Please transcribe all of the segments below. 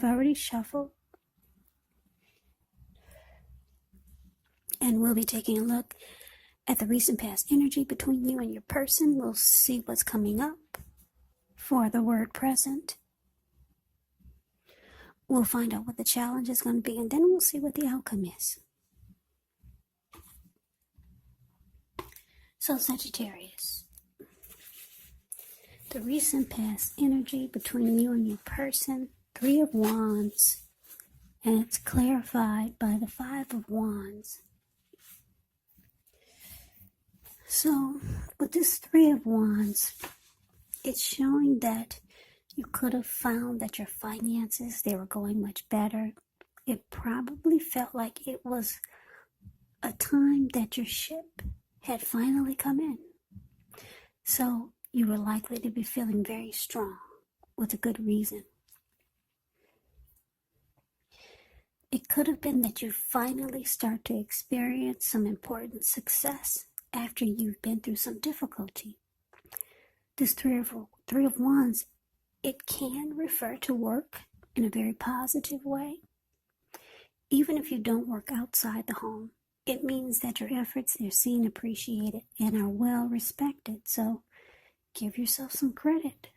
I've already shuffled, and we'll be taking a look at the recent past energy between you and your person. We'll see what's coming up for the word present. We'll find out what the challenge is going to be, and then we'll see what the outcome is. So, Sagittarius, the recent past energy between you and your person, 3 of Wands, and it's clarified by the 5 of Wands. So, with this 3 of Wands, it's showing that you could have found that your finances, they were going much better. It probably felt like it was a time that your ship had finally come in. So you were likely to be feeling very strong with a good reason. It could have been that you finally start to experience some important success after you've been through some difficulty. This three of Wands, it can refer to work in a very positive way. Even if you don't work outside the home, it means that your efforts are seen, appreciated, and are well respected. So give yourself some credit.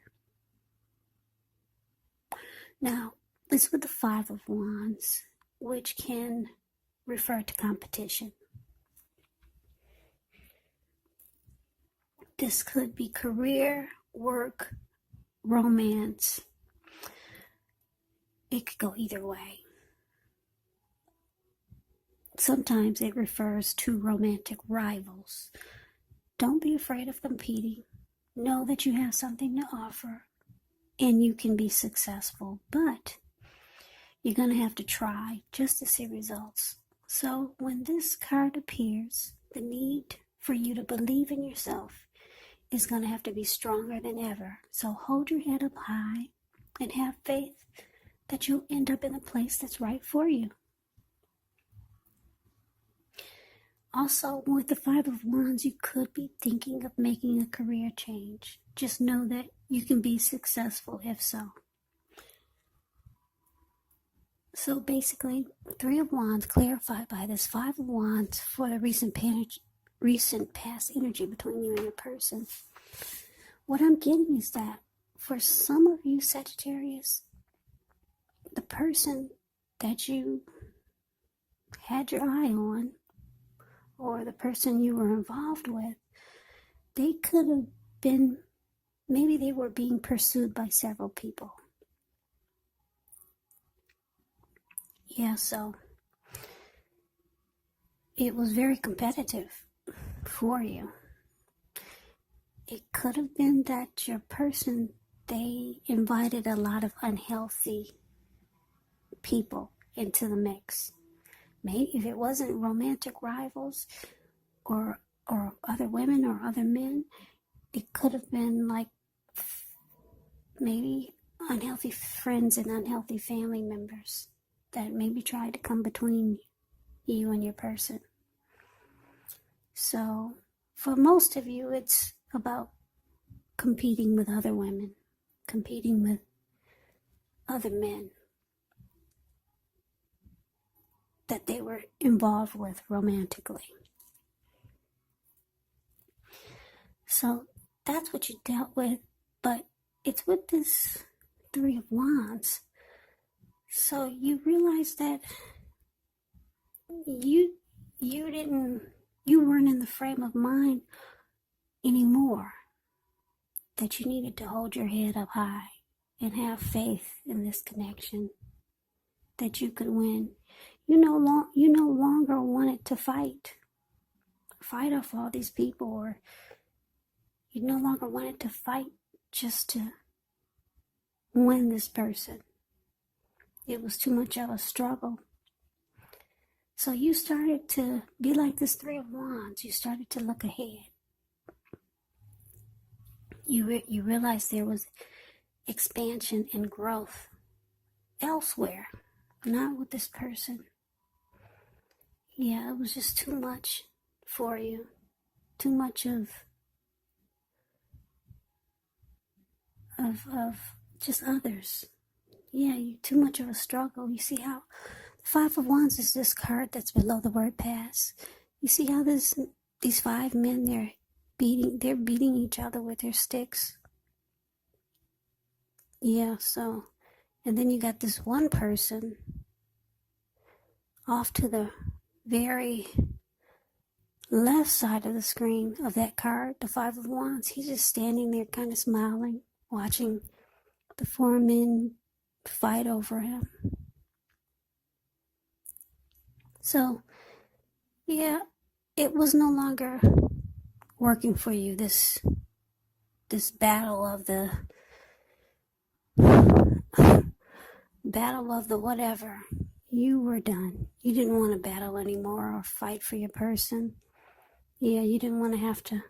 Now, this with the 5 of Wands, which can refer to competition. This could be career, work, romance. It could go either way. Sometimes it refers to romantic rivals. Don't be afraid of competing. Know that you have something to offer and you can be successful, but you're going to have to try just to see results. So when this card appears, the need for you to believe in yourself is going to have to be stronger than ever. So hold your head up high and have faith that you'll end up in a place that's right for you. Also, with the 5 of Wands, you could be thinking of making a career change. Just know that you can be successful if so. So basically, 3 of Wands clarified by this 5 of Wands for the recent past energy between you and your person. What I'm getting is that for some of you Sagittarius, the person that you had your eye on, or the person you were involved with, they could have been, maybe they were being pursued by several people. Yeah, so it was very competitive for you. It could have been that your person, they invited a lot of unhealthy people into the mix. Maybe if it wasn't romantic rivals or other women or other men, it could have been like maybe unhealthy friends and unhealthy family members that maybe tried to come between you and your person. So for most of you, it's about competing with other women, competing with other men that they were involved with romantically. So that's what you dealt with, but it's with this 3 of Wands. So you realize that you weren't in the frame of mind anymore, that you needed to hold your head up high and have faith in this connection, that you could win. You no longer wanted to fight off all these people, or you no longer wanted to fight just to win this person. It was too much of a struggle. So you started to be like this 3 of Wands. You started to look ahead. You realized there was expansion and growth elsewhere, not with this person. Yeah, it was just too much for you. Too much of just others. too much of a struggle. You see how the Five of Wands is this card that's below the word pass. You see how these 5 men, they're beating each other with their sticks. Yeah, so, and then you got this one person off to the very left side of the screen of that card, the Five of Wands. He's just standing there kind of smiling, watching the 4 men fight over him. So, yeah, it was no longer working for you, this battle of the whatever. You were done. You didn't want to battle anymore or fight for your person. Yeah, you didn't want to have to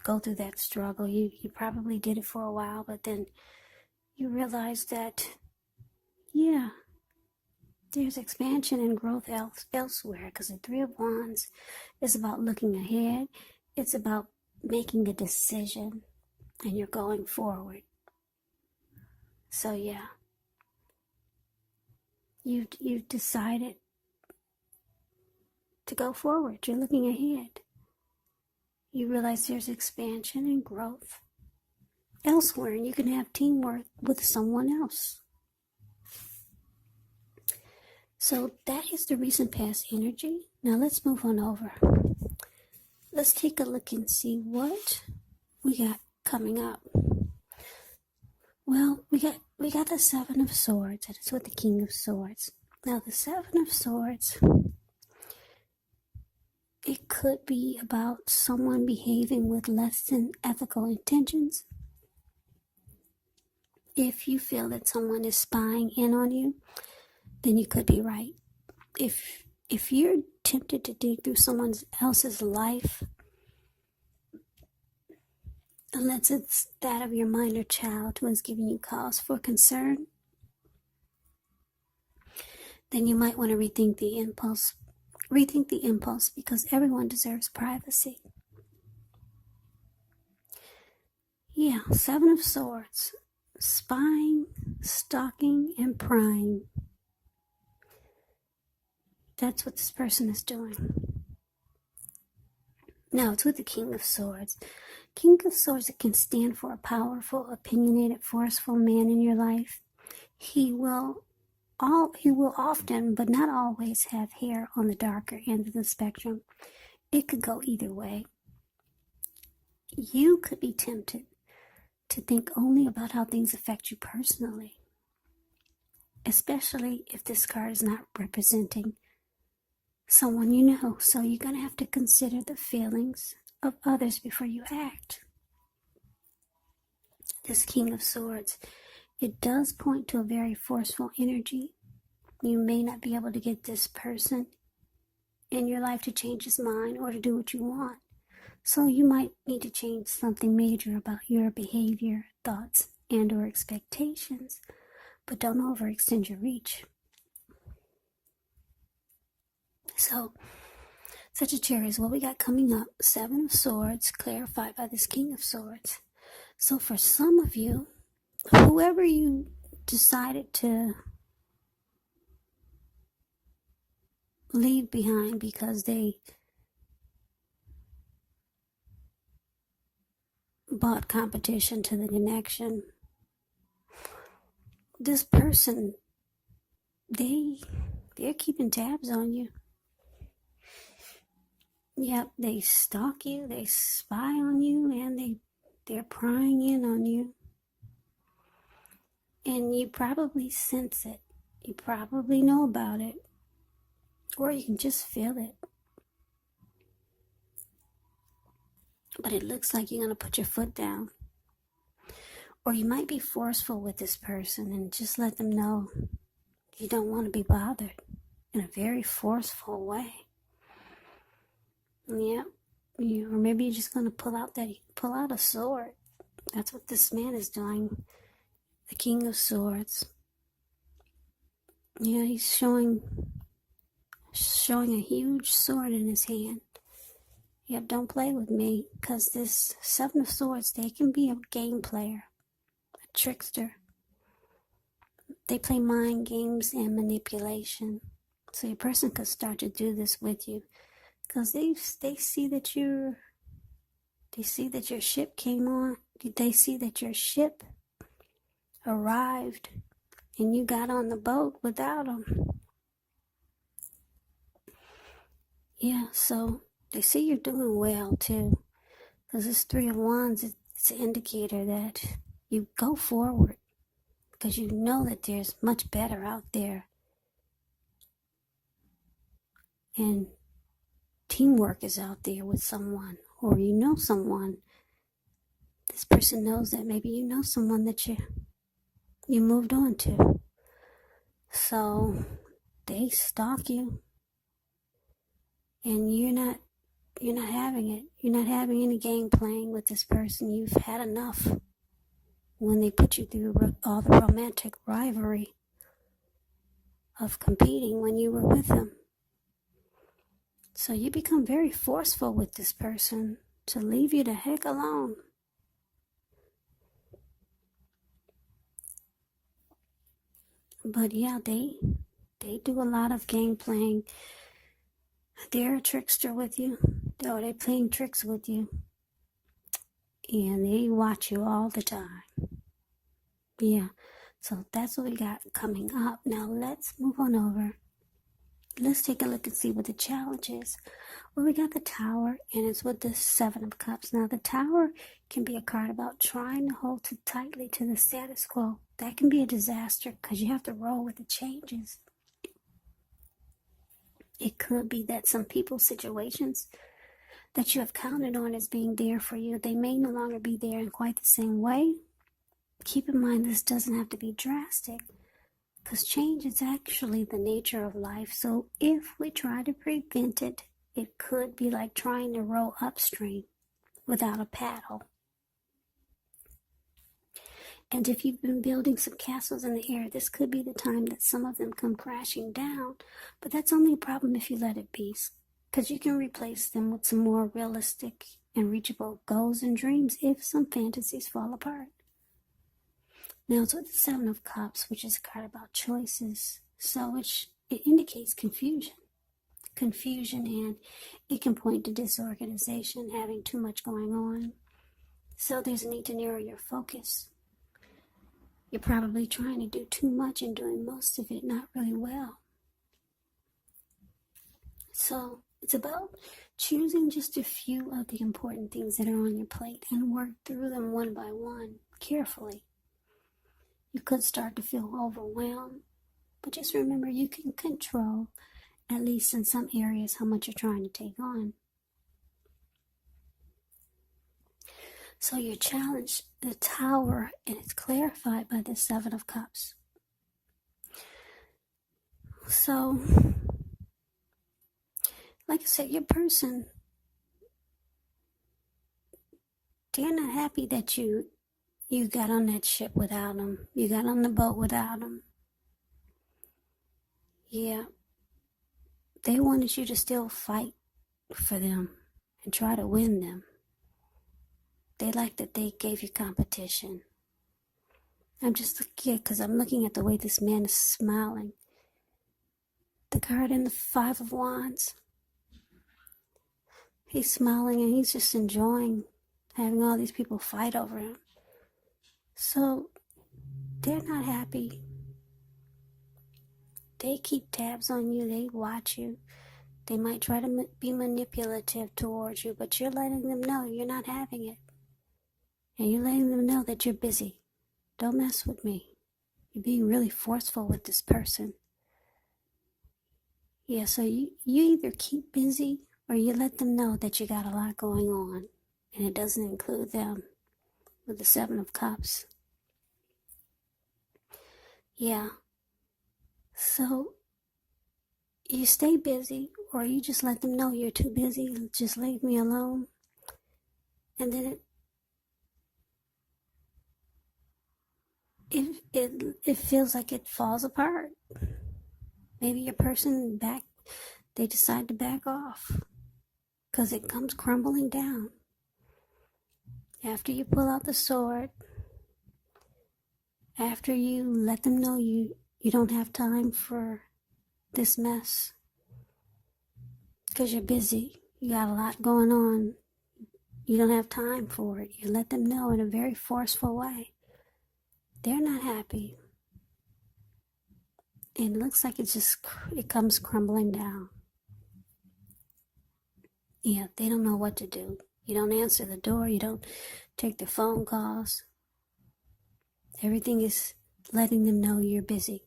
go through that struggle. You probably did it for a while, but then you realized that, yeah, there's expansion and growth elsewhere, because the Three of Wands is about looking ahead. It's about making a decision, and you're going forward. So yeah, you've decided to go forward. You're looking ahead. You realize there's expansion and growth elsewhere, and you can have teamwork with someone else. So that is the recent past energy. Now let's move on over. Let's take a look and see what we got coming up. Well, we got the Seven of Swords, and it's with the King of Swords. Now the Seven of Swords, it could be about someone behaving with less than ethical intentions. If you feel that someone is spying in on you, then you could be right. If you're tempted to dig through someone else's life, unless it's that of your minor child who is giving you cause for concern, then you might want to rethink the impulse, because everyone deserves privacy. Yeah, Seven of Swords, spying, stalking, and prying. That's what this person is doing. Now it's with the King of Swords. King of Swords, it can stand for a powerful, opinionated, forceful man in your life. He will often, but not always, have hair on the darker end of the spectrum. It could go either way. You could be tempted to think only about how things affect you personally, especially if this card is not representing someone you know. So you're going to have to consider the feelings of others before you act. This King of Swords, it does point to a very forceful energy. You may not be able to get this person in your life to change his mind or to do what you want. So you might need to change something major about your behavior, thoughts, and or expectations. But don't overextend your reach. So, Sagittarius, what we got coming up, Seven of Swords, clarified by this King of Swords. So for some of you, whoever you decided to leave behind because they bought competition to the connection, this person, they're keeping tabs on you. Yep, they stalk you, they spy on you, and they're prying in on you. And you probably sense it. You probably know about it. Or you can just feel it. But it looks like you're going to put your foot down. Or you might be forceful with this person and just let them know you don't want to be bothered in a very forceful way. Yeah. Or maybe you're just going to pull out a sword. That's what this man is doing. The King of Swords. Yeah, he's showing a huge sword in his hand. Yep, don't play with me, because this Seven of Swords, they can be a game player, a trickster. They play mind games and manipulation. So your person could start to do this with you because they see that your ship came on. They see that your ship arrived and you got on the boat without them. Yeah, so they see you're doing well too. Because this Three of Wands, it's an indicator that you go forward because you know that there's much better out there. And teamwork is out there with someone, or you know someone. This person knows that maybe you know someone that you moved on to. So they stalk you and you're not having it. You're not having any game playing with this person. You've had enough when they put you through all the romantic rivalry of competing when you were with them. So you become very forceful with this person to leave you the heck alone. But yeah, they do a lot of game playing. They're a trickster with you. Or they're playing tricks with you. And they watch you all the time. Yeah. So that's what we got coming up. Now let's move on over. Let's take a look and see what the challenge is. Well, we got the Tower, and it's with the Seven of Cups. Now, the Tower can be a card about trying to hold too tightly to the status quo. That can be a disaster because you have to roll with the changes. It could be that some people's situations that you have counted on as being there for you, they may no longer be there in quite the same way. Keep in mind, this doesn't have to be drastic, because change is actually the nature of life. So if we try to prevent it, it could be like trying to row upstream without a paddle. And if you've been building some castles in the air, this could be the time that some of them come crashing down. But that's only a problem if you let it be, because you can replace them with some more realistic and reachable goals and dreams if some fantasies fall apart. Now it's with the Seven of Cups, which is a card about choices. So it indicates confusion, and it can point to disorganization, having too much going on. So there's a need to narrow your focus. You're probably trying to do too much and doing most of it not really well. So it's about choosing just a few of the important things that are on your plate and work through them one by one, carefully. You could start to feel overwhelmed, but just remember you can control, at least in some areas, how much you're trying to take on. So your challenge, the Tower, and it's clarified by the Seven of Cups. So, like I said, your person, they're not happy that you got on that ship without them. You got on the boat without them. Yeah. They wanted you to still fight for them and try to win them. They like that they gave you competition. I'm just looking, because I'm looking at the way this man is smiling. The card in the Five of Wands. He's smiling and he's just enjoying having all these people fight over him. So they're not happy. They keep tabs on you. They watch you. They might try to be manipulative towards you, but you're letting them know you're not having it. And you're letting them know that you're busy. Don't mess with me. You're being really forceful with this person. Yeah, so you either keep busy or you let them know that you got a lot going on. And it doesn't include them with the Seven of Cups. Yeah. So you stay busy, or you just let them know you're too busy and just leave me alone. And then it feels like it falls apart. Maybe your person they decide to back off because it comes crumbling down. After you pull out the sword After you let them know you don't have time for this mess because you're busy, you got a lot going on, you don't have time for it, you let them know in a very forceful way, they're not happy. And it looks like it comes crumbling down. Yeah, they don't know what to do. You don't answer the door, you don't take the phone calls. Everything is letting them know you're busy.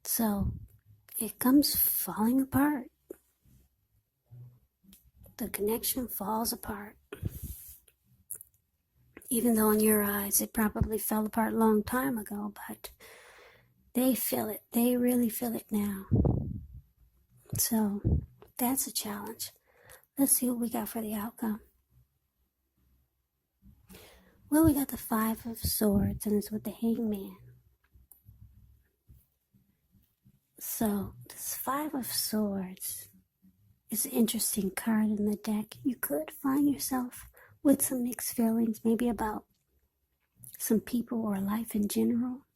So it comes falling apart. The connection falls apart. Even though in your eyes it probably fell apart a long time ago, but they feel it. They really feel it now. So that's a challenge. Let's see what we got for the outcome. Well, we got the 5 of Swords, and it's with the Hangman. So this 5 of Swords is an interesting card in the deck. You could find yourself with some mixed feelings, maybe about some people or life in general.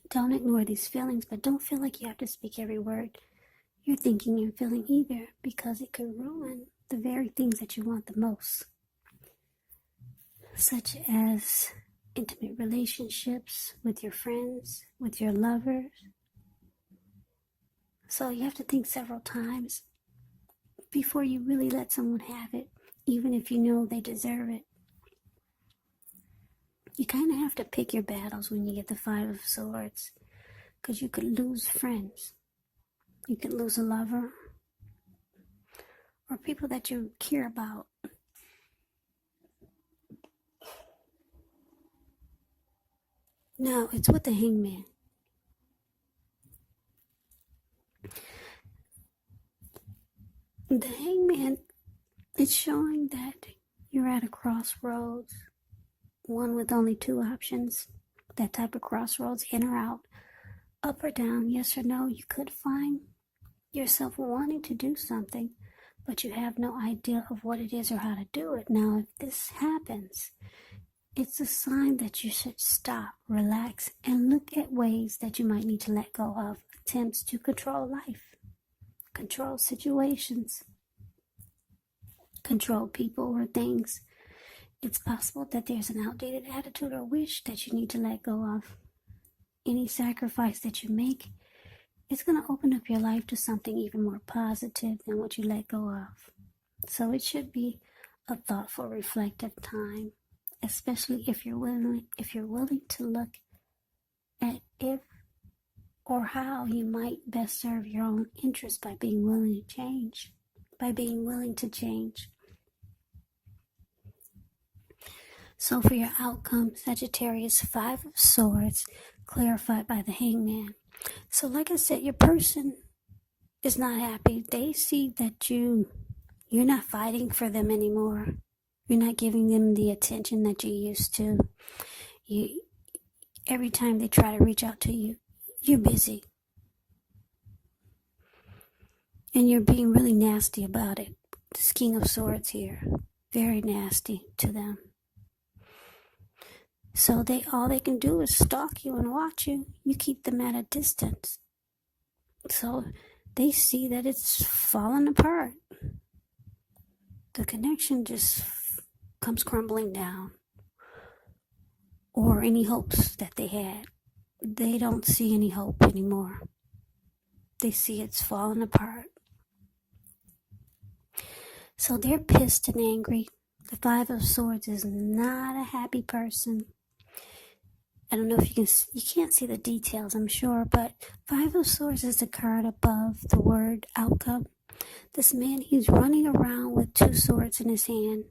Don't ignore these feelings, but don't feel like you have to speak every word you're thinking and feeling either, because it could ruin the very things that you want the most, such as intimate relationships with your friends, with your lovers. So you have to think several times before you really let someone have it, even if you know they deserve it. You kind of have to pick your battles when you get the 5 of Swords, because you could lose friends. You could lose a lover or people that you care about. No, it's with the Hangman. The Hangman, it's showing that you're at a crossroads, one with only 2 options. That type of crossroads, in or out, up or down, yes or no. You could find yourself wanting to do something, but you have no idea of what it is or how to do it. Now, if this happens, it's a sign that you should stop, relax, and look at ways that you might need to let go of attempts to control life, control situations, control people or things. It's possible that there's an outdated attitude or wish that you need to let go of. Any sacrifice that you make, it's going to open up your life to something even more positive than what you let go of. So it should be a thoughtful, reflective time, especially if you're willing to look at if or how you might best serve your own interests by being willing to change. So for your outcome, Sagittarius, 5 of Swords, clarified by the Hangman. So like I said, your person is not happy. They see that you're not fighting for them anymore. You're not giving them the attention that you used to. Every time they try to reach out to you, you're busy. And you're being really nasty about it. This King of Swords here, very nasty to them. So all they can do is stalk you and watch you. You keep them at a distance. So they see that it's falling apart. The connection just comes crumbling down. Or any hopes that they had. They don't see any hope anymore. They see it's falling apart. So they're pissed and angry. The 5 of Swords is not a happy person. I don't know if you can't see the details, I'm sure, but 5 of Swords is the card above the word outcome. This man, he's running around with 2 swords in his hand.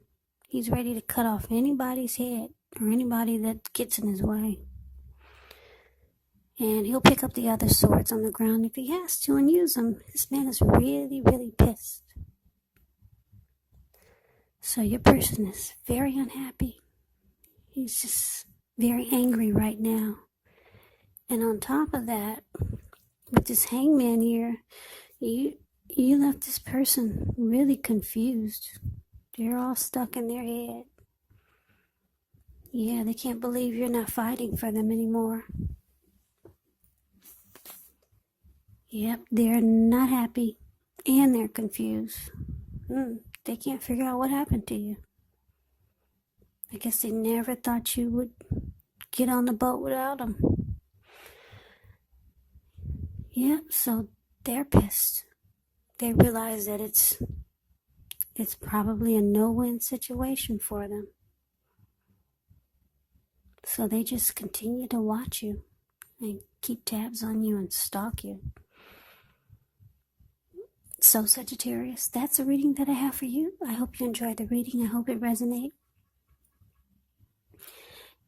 He's ready to cut off anybody's head or anybody that gets in his way. And he'll pick up the other swords on the ground if he has to and use them. This man is really, really pissed. So your person is very unhappy. He's just very angry right now. And on top of that, with this Hangman here, you left this person really confused. They're all stuck in their head. Yeah, they can't believe you're not fighting for them anymore. Yep, they're not happy and they're confused. They can't figure out what happened to you. I guess they never thought you would get on the boat without them. Yep, so they're pissed. They realize that it's probably a no-win situation for them. So they just continue to watch you and keep tabs on you and stalk you. So Sagittarius, that's a reading that I have for you. I hope you enjoyed the reading. I hope it resonates.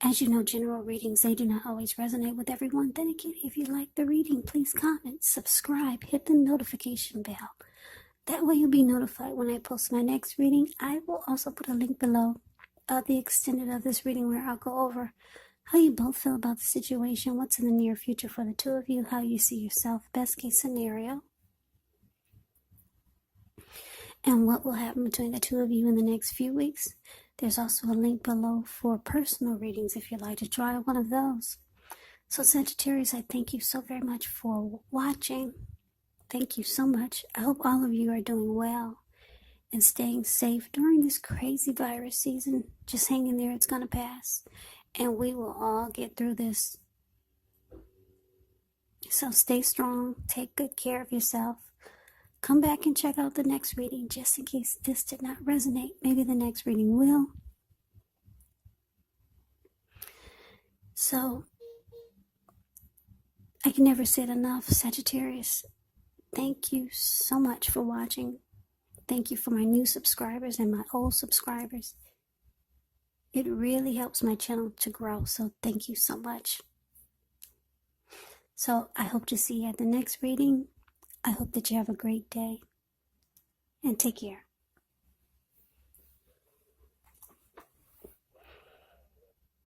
As you know, general readings, they do not always resonate with everyone. Then again, if you like the reading, please comment, subscribe, hit the notification bell. That way you'll be notified when I post my next reading. I will also put a link below of the extended of this reading where I'll go over how you both feel about the situation, what's in the near future for the two of you, how you see yourself, best case scenario, and what will happen between the two of you in the next few weeks. There's also a link below for personal readings if you'd like to try one of those. So Sagittarius, I thank you so very much for watching. Thank you so much. I hope all of you are doing well and staying safe during this crazy virus season. Just hang in there, it's going to pass. And we will all get through this. So stay strong, take good care of yourself. Come back and check out the next reading just in case this did not resonate. Maybe the next reading will. So, I can never say it enough, Sagittarius. Thank you so much for watching. Thank you for my new subscribers and my old subscribers. It really helps my channel to grow, so thank you so much. So, I hope to see you at the next reading. I hope that you have a great day. And take care.